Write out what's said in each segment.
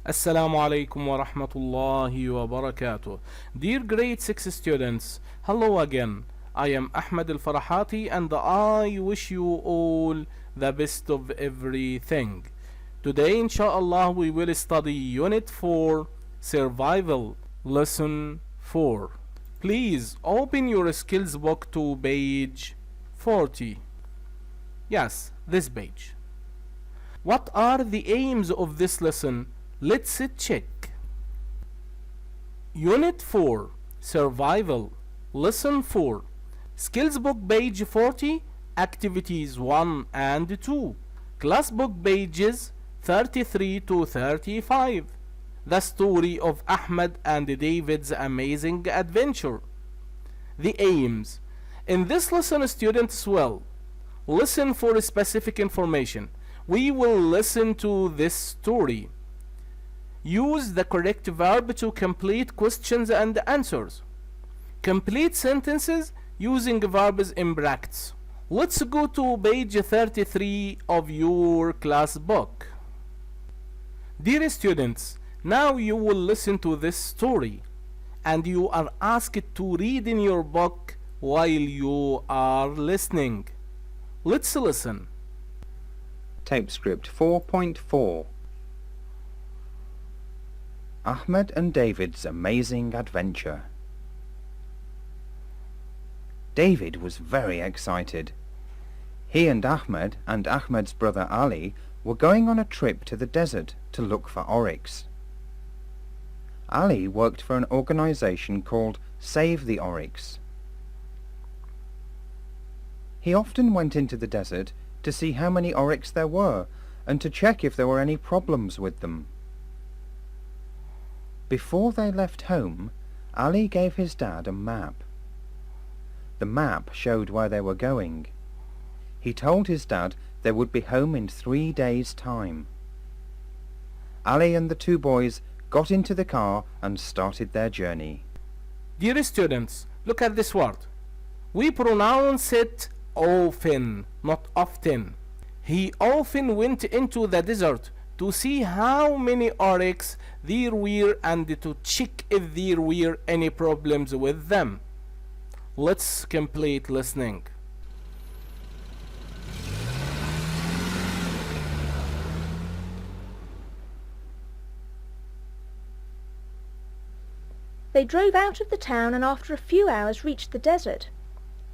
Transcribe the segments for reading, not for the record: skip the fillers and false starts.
Assalamu alaikum wa rahmatullahi wa barakatuh. Dear grade 6 students, hello again. I am Ahmed al-Farahati and I wish you all the best of everything. Today, inshallah, we will study Unit 4, Survival, Lesson 4. Please open your skills book to page 40. Yes, this page. What are the aims of this lesson? Let's check. Unit 4, Survival, Lesson 4, Skills Book page 40, Activities 1 and 2, Classbook pages 33 to 35, The Story of Ahmed and David's Amazing Adventure. The aims. In this lesson, students will listen for specific information. We will listen to this story. Use the correct verb to complete questions and answers. Complete sentences using verbs in brackets. Let's go to page 33 of your class book. Dear students, now you will listen to this story and you are asked to read in your book while you are listening. Let's listen. Tape script 4.4 Ahmed and David's Amazing Adventure. David was very excited. He and Ahmed's brother Ali were going on a trip to the desert to look for oryx. Ali worked for an organization called Save the Oryx. He often went into the desert to see how many oryx there were and to check if there were any problems with them. Before they left home, Ali gave his dad a map. The map showed where they were going. He told his dad they would be home in 3 days' time. Ali and the two boys got into the car and started their journey. Dear students, look at this word. We pronounce it often, not often. He often went into the desert to see how many oryx there were and to check if there were any problems with them. Let's complete listening. They drove out of the town and after a few hours reached the desert.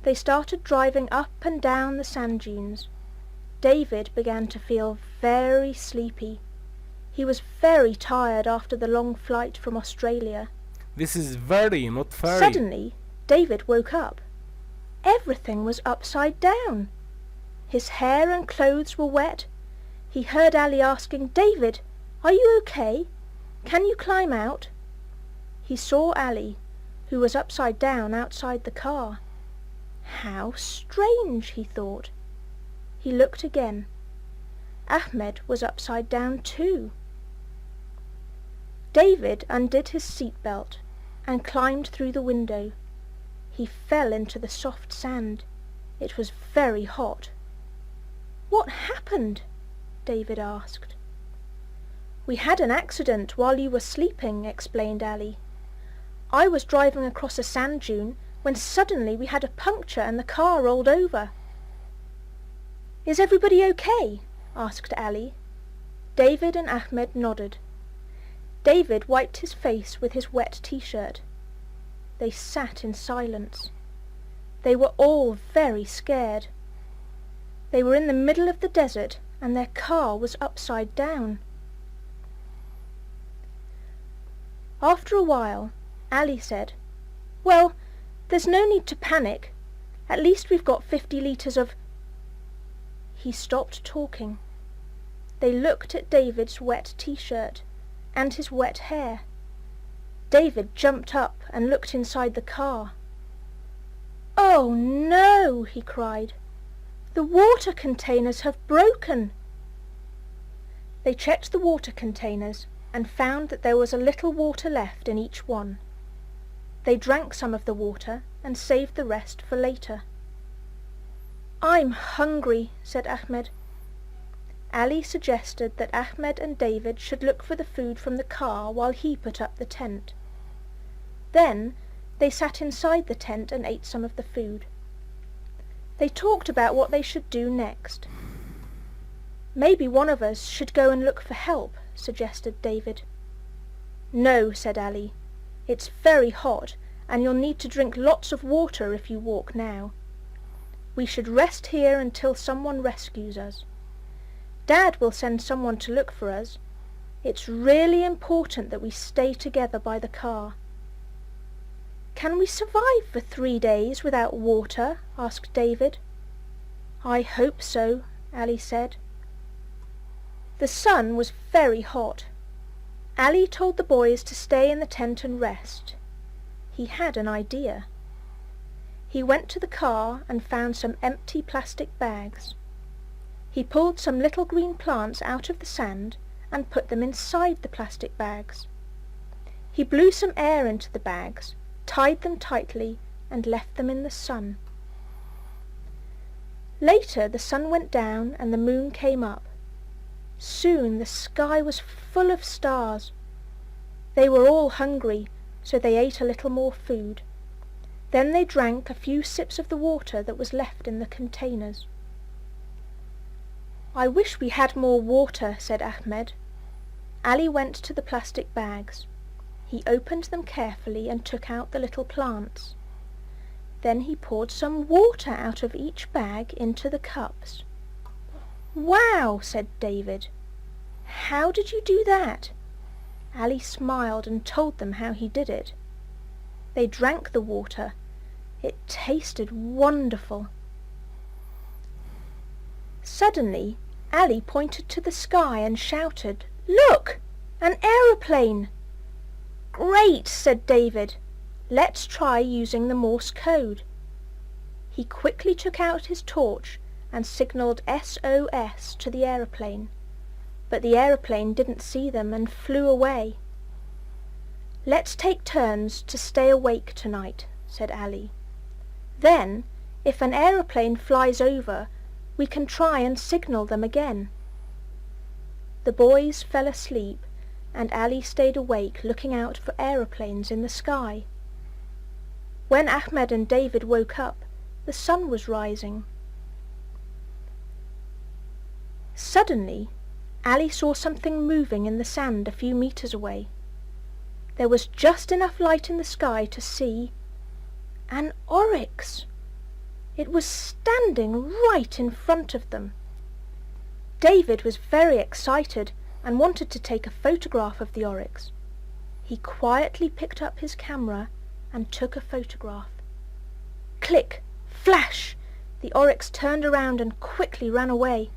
They started driving up and down the sand dunes. David began to feel very sleepy. He was very tired after the long flight from Australia. This is very, not very. Suddenly, David woke up. Everything was upside down. His hair and clothes were wet. He heard Ali asking, "David, are you okay? Can you climb out?" He saw Ali, who was upside down outside the car. How strange, he thought. He looked again. Ahmed was upside down too. David undid his seatbelt and climbed through the window. He fell into the soft sand. It was very hot. "What happened?" David asked. "We had an accident while you were sleeping," explained Ali. "I was driving across a sand dune when suddenly we had a puncture and the car rolled over." "Is everybody okay?" asked Ali. David and Ahmed nodded. David wiped his face with his wet t-shirt. They sat in silence. They were all very scared. They were in the middle of the desert and their car was upside down. After a while, Ali said, "Well, there's no need to panic. At least we've got 50 litres of—" He stopped talking. They looked at David's wet t-shirt and his wet hair. David jumped up and looked inside the car. "Oh no!" he cried. "The water containers have broken." They checked the water containers and found that there was a little water left in each one. They drank some of the water and saved the rest for later. "I'm hungry," said Ahmed. Ali suggested that Ahmed and David should look for the food from the car while he put up the tent. Then they sat inside the tent and ate some of the food. They talked about what they should do next. "Maybe one of us should go and look for help," suggested David. "No," said Ali. "It's very hot, and you'll need to drink lots of water if you walk now. We should rest here until someone rescues us. Dad will send someone to look for us. It's really important that we stay together by the car." "Can we survive for 3 days without water?" asked David. "I hope so," Ali said. The sun was very hot. Ali told the boys to stay in the tent and rest. He had an idea. He went to the car and found some empty plastic bags. He pulled some little green plants out of the sand and put them inside the plastic bags. He blew some air into the bags, tied them tightly, and left them in the sun. Later the sun went down and the moon came up. Soon the sky was full of stars. They were all hungry, so they ate a little more food. Then they drank a few sips of the water that was left in the containers. "I wish we had more water," said Ahmed. Ali went to the plastic bags. He opened them carefully and took out the little plants. Then he poured some water out of each bag into the cups. "Wow," said David. "How did you do that?" Ali smiled and told them how he did it. They drank the water. It tasted wonderful. Suddenly, Ali pointed to the sky and shouted, "Look! An aeroplane!" "Great," said David. "Let's try using the Morse code." He quickly took out his torch and signalled SOS to the aeroplane, but the aeroplane didn't see them and flew away. "Let's take turns to stay awake tonight," said Ali. "Then, if an aeroplane flies over, we can try and signal them again." The boys fell asleep, and Ali stayed awake looking out for aeroplanes in the sky. When Ahmed and David woke up, the sun was rising. Suddenly, Ali saw something moving in the sand a few meters away. There was just enough light in the sky to see an oryx. It was standing right in front of them. David was very excited and wanted to take a photograph of the oryx. He quietly picked up his camera and took a photograph. Click! Flash! The oryx turned around and quickly ran away.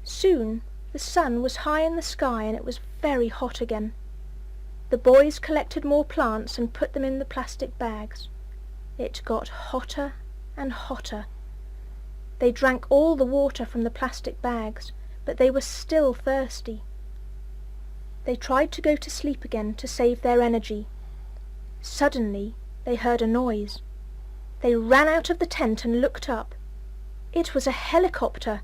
Soon the sun was high in the sky and it was very hot again. The boys collected more plants and put them in the plastic bags. It got hotter and hotter. They drank all the water from the plastic bags, but they were still thirsty. They tried to go to sleep again to save their energy. Suddenly they heard a noise. They ran out of the tent and looked up. It was a helicopter.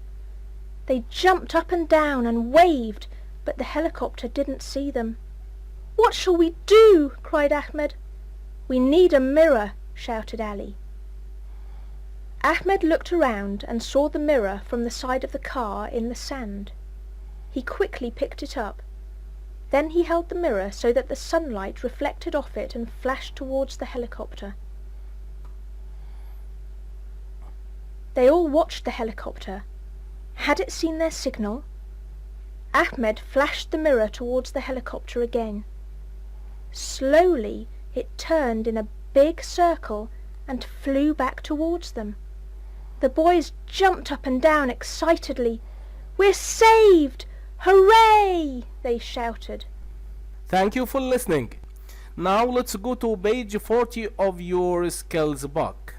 They jumped up and down and waved, but the helicopter didn't see them. "What shall we do?" cried Ahmed. "We need a mirror," shouted Ali. Ahmed looked around and saw the mirror from the side of the car in the sand. He quickly picked it up. Then he held the mirror so that the sunlight reflected off it and flashed towards the helicopter. They all watched the helicopter. Had it seen their signal? Ahmed flashed the mirror towards the helicopter again. Slowly it turned in a big circle and flew back towards them. The boys jumped up and down excitedly. "We're saved! Hooray!" they shouted. Thank you for listening. Now let's go to page 40 of your skills book.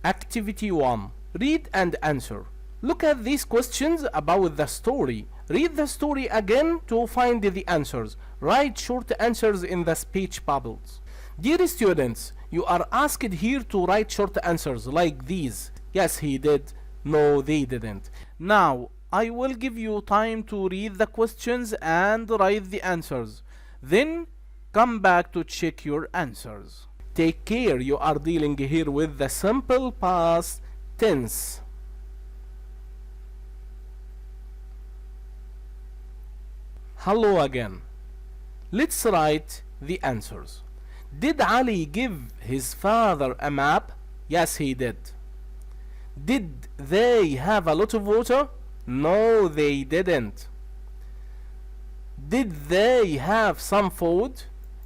Activity 1. Read and answer. Look at these questions about the story. Read the story again to find the answers. Write short answers in the speech bubbles. Dear students, you are asked here to write short answers like these. Yes, he did. No, they didn't. Now, I will give you time to read the questions and write the answers. Then, come back to check your answers. Take care, you are dealing here with the simple past tense. Hello again. Let's write the answers. Did Ali give his father a map? Yes, he did. Did they have a lot of water? No, they didn't. Did they have some food?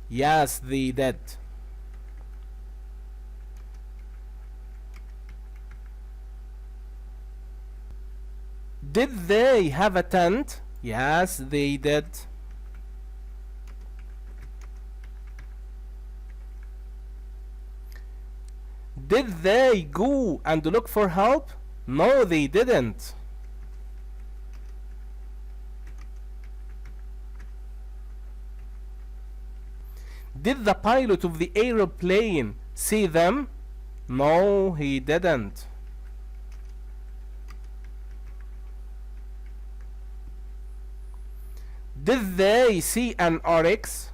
Yes, they did. Did they have a tent? Yes, they did. Did they go and look for help? No, they didn't. Did the pilot of the aeroplane see them? No, he didn't. Did they see an oryx?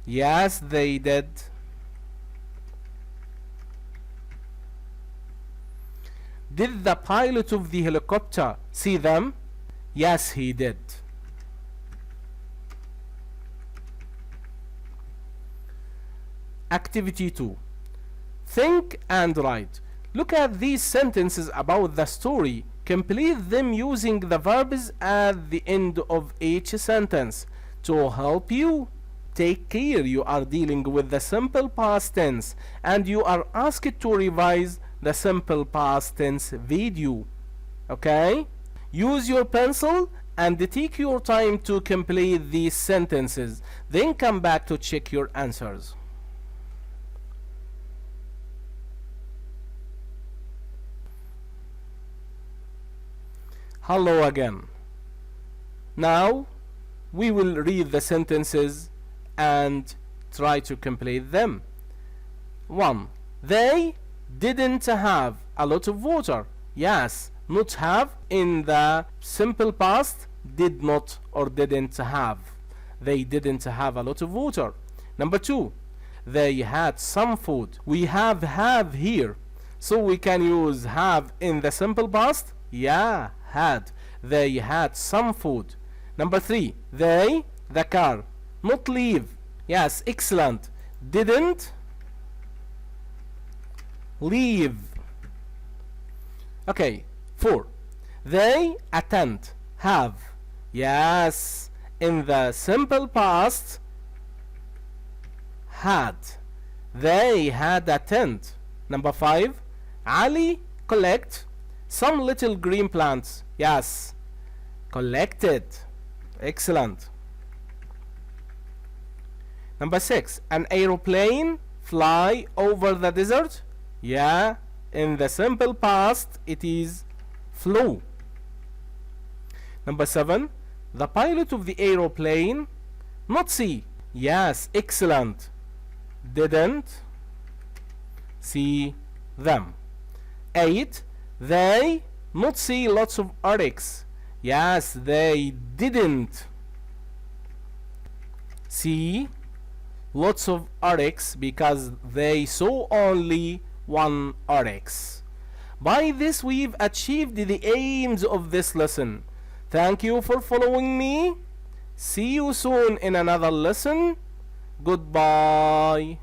Yes, they did. Did the pilot of the helicopter see them? Yes, he did. Activity 2. Think and write. Look at these sentences about the story. Complete them using the verbs at the end of each sentence to help you. Take care, you are dealing with the simple past tense and you are asked to revise the simple past tense video. Okay? Use your pencil and take your time to complete these sentences. Then come back to check your answers. Hello again. Now we will read the sentences and try to complete them. 1. They didn't have a lot of water. Yes, not have in the simple past, did not or didn't have. They didn't have a lot of water. Number 2. They had some food. We have here, so we can use have in the simple past. Yeah, had. They had some food. Number 3. They, the car, not leave. Yes, excellent. Didn't leave. Okay. 4. They attend. Have. Yes, in the simple past, had. They had a tent. Number 5. Ali collect some little green plants. Yes, collected. Excellent. Number 6. An aeroplane fly over the desert. Yeah, in the simple past it is flew. Number 7. The pilot of the aeroplane not see. Yes, excellent. Didn't see them. 8. They not see lots of oryx. Yes, they didn't see lots of oryx because they saw only one oryx. By this we've achieved the aims of this lesson. Thank you for following me. See you soon in another lesson. Goodbye.